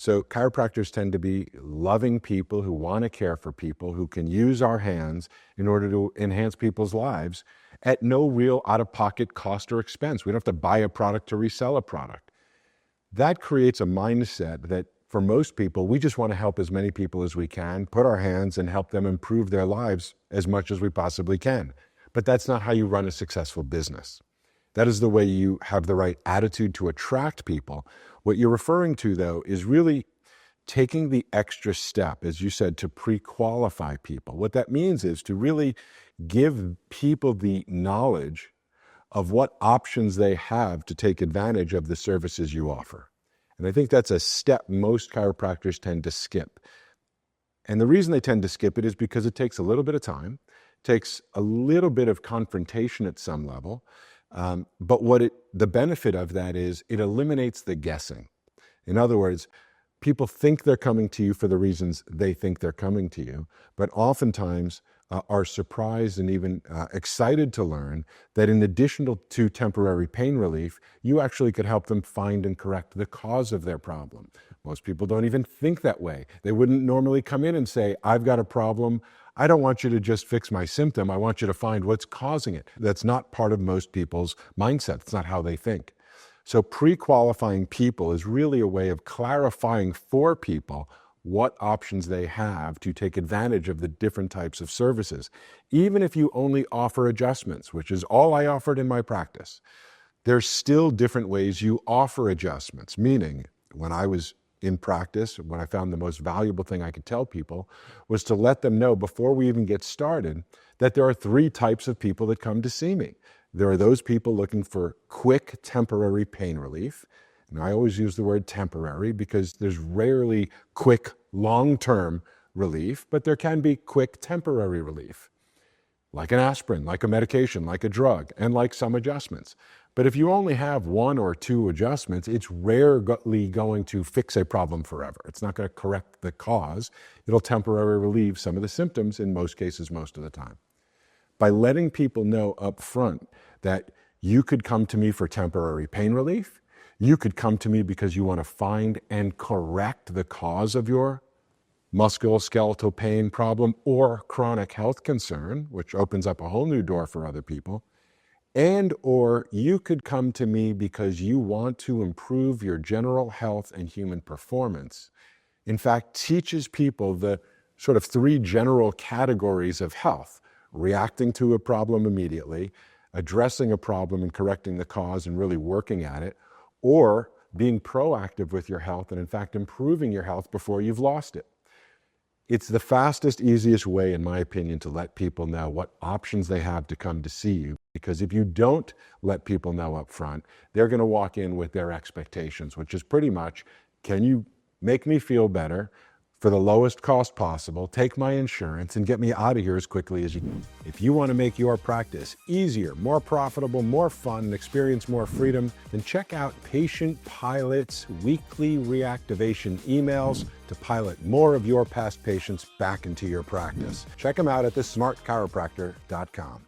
So chiropractors tend to be loving people who want to care for people, who can use our hands in order to enhance people's lives at no real out-of-pocket cost or expense. We don't have to buy a product to resell a product. That creates a mindset that for most people, we just want to help as many people as we can, put our hands and help them improve their lives as much as we possibly can. But that's not how you run a successful business. That is the way you have the right attitude to attract people. What you're referring to, though, is really taking the extra step, as you said, to pre-qualify people. What that means is to really give people the knowledge of what options they have to take advantage of the services you offer. And I think that's a step most chiropractors tend to skip. And the reason they tend to skip it is because it takes a little bit of time, takes a little bit of confrontation at some level. But the benefit of that is it eliminates the guessing. In other words, people think they're coming to you for the reasons they think they're coming to you, but oftentimes are surprised and even excited to learn that in addition to temporary pain relief, you actually could help them find and correct the cause of their problem. Most people don't even think that way. They wouldn't normally come in and say, I've got a problem. I don't want you to just fix my symptom. I want you to find what's causing it. That's not part of most people's mindset. It's not how they think. So pre-qualifying people is really a way of clarifying for people what options they have to take advantage of the different types of services. Even if you only offer adjustments, which is all I offered in my practice, there's still different ways you offer adjustments. Meaning, when I was in practice, when I found the most valuable thing I could tell people was to let them know before we even get started that there are 3 types of people that come to see me. There are those people looking for quick temporary pain relief. And I always use the word temporary because there's rarely quick long-term relief, but there can be quick temporary relief, like an aspirin, like a medication, like a drug, and like some adjustments. But if you only have 1 or 2 adjustments, it's rarely going to fix a problem forever. It's not going to correct the cause. It'll temporarily relieve some of the symptoms in most cases, most of the time. By letting people know up front that you could come to me for temporary pain relief, you could come to me because you want to find and correct the cause of your musculoskeletal pain problem or chronic health concern, which opens up a whole new door for other people. And or you could come to me because you want to improve your general health and human performance. In fact, teaches people the sort of 3 general categories of health: reacting to a problem immediately, addressing a problem and correcting the cause and really working at it, or being proactive with your health and in fact improving your health before you've lost it. It's the fastest, easiest way, in my opinion, to let people know what options they have to come to see you. Because if you don't let people know up front, they're going to walk in with their expectations, which is pretty much, can you make me feel better for the lowest cost possible, take my insurance, and get me out of here as quickly as you can. If you want to make your practice easier, more profitable, more fun, and experience more freedom, then check out Patient Pilot's weekly reactivation emails to pilot more of your past patients back into your practice. Check them out at thesmartchiropractor.com.